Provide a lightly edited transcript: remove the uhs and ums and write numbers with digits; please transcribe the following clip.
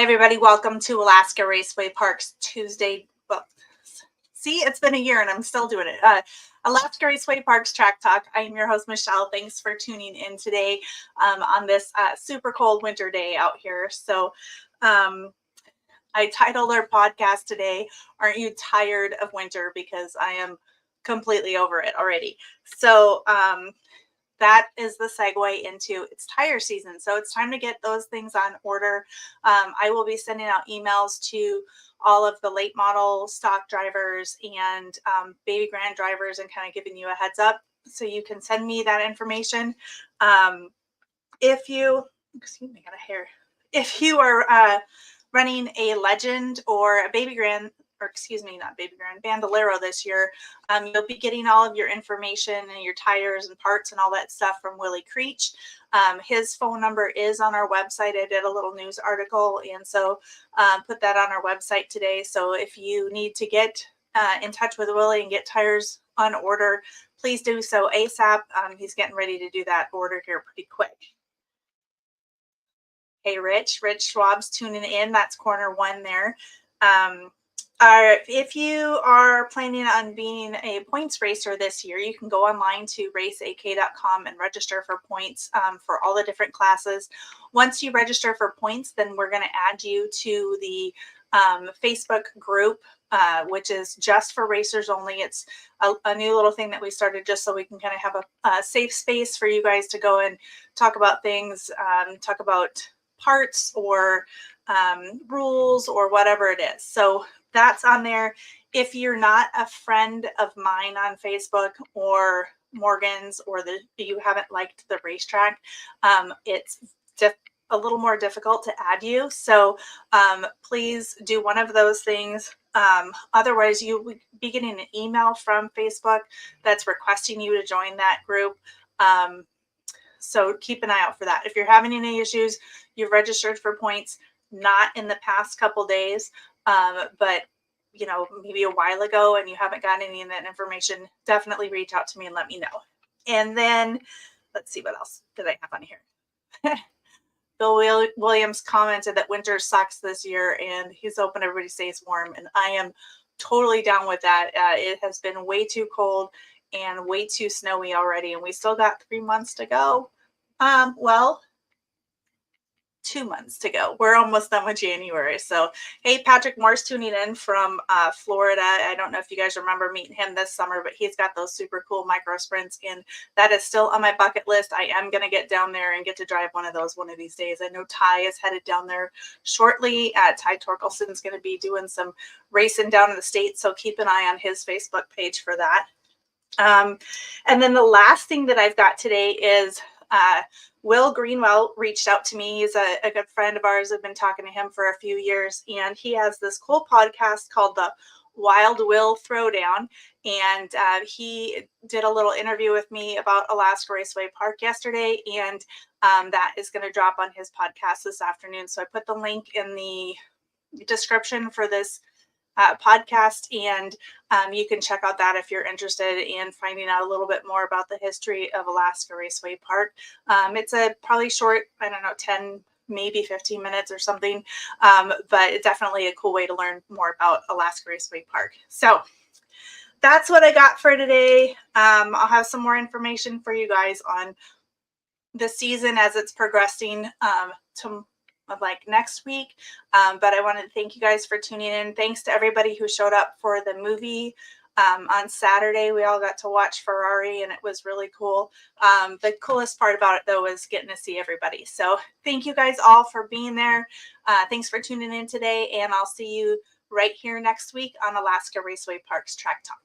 Hey everybody, welcome to Alaska Raceway Park's Tuesday. Well, see, it's been a year and I'm still doing it. Alaska Raceway Park's Track Talk. I am your host, Michelle. Thanks for tuning in today on this super cold winter day out here. So I titled our podcast today, Aren't You Tired of Winter? Because I am completely over it already. So that is the segue into it's tire season. So it's time to get those things on order. I will be sending out emails to all of the late model stock drivers and baby grand drivers and kind of giving you a heads up so you can send me that information. If you, excuse me, I got a hair. If you are running a Legend or a baby grand, or excuse me, not baby grand, Bandolero this year, you'll be getting all of your information and your tires and parts and all that stuff from Willie Creech. His phone number is on our website. I did a little news article, and so put that on our website today. So if you need to get in touch with Willie and get tires on order, please do so ASAP. He's getting ready to do that order here pretty quick. Hey, Rich Schwab's tuning in. That's corner one there. If you are planning on being a points racer this year, you can go online to raceak.com and register for points for all the different classes. Once you register for points, then we're going to add you to the Facebook group, which is just for racers only. It's a new little thing that we started just so we can kind of have a safe space for you guys to go and talk about things, talk about parts or rules or whatever it is. So that's on there. If you're not a friend of mine on Facebook or Morgan's or you haven't liked the racetrack, it's a little more difficult to add you. So please do one of those things. Otherwise, you will be getting an email from Facebook that's requesting you to join that group. So keep an eye out for that. If you're having any issues, you've registered for points, not in the past couple days, but you know, maybe a while ago and you haven't gotten any of that information, definitely reach out to me and let me know. And then let's see, what else did I have on here? Bill Williams commented that winter sucks this year and he's hoping everybody stays warm. And I am totally down with that. It has been way too cold and way too snowy already. And we still got 3 months to go. Well, 2 months to go. We're almost done with January. So, hey, Patrick Moore's tuning in from Florida. I don't know if you guys remember meeting him this summer, but he's got those super cool micro sprints, and that is still on my bucket list. I am going to get down there and get to drive one of those one of these days. I know Ty is headed down there shortly. Ty Torkelson's going to be doing some racing down in the States, so keep an eye on his Facebook page for that. And then the last thing that I've got today is Will Greenwell reached out to me. He's a good friend of ours. I've been talking to him for a few years, and he has this cool podcast called the Wild Will Throwdown. And he did a little interview with me about Alaska Raceway Park yesterday, and that is going to drop on his podcast this afternoon. So I put the link in the description for this podcast, and you can check out that if you're interested in finding out a little bit more about the history of Alaska Raceway Park. It's a probably short, I don't know, 10, maybe 15 minutes or something, but it's definitely a cool way to learn more about Alaska Raceway Park. So that's what I got for today. I'll have some more information for you guys on the season as it's progressing like next week. But I wanted to thank you guys for tuning in. Thanks to everybody who showed up for the movie on Saturday. We all got to watch Ferrari and it was really cool. The coolest part about it though was getting to see everybody. So thank you guys all for being there. Thanks for tuning in today, and I'll see you right here next week on Alaska Raceway Park's Track Talk.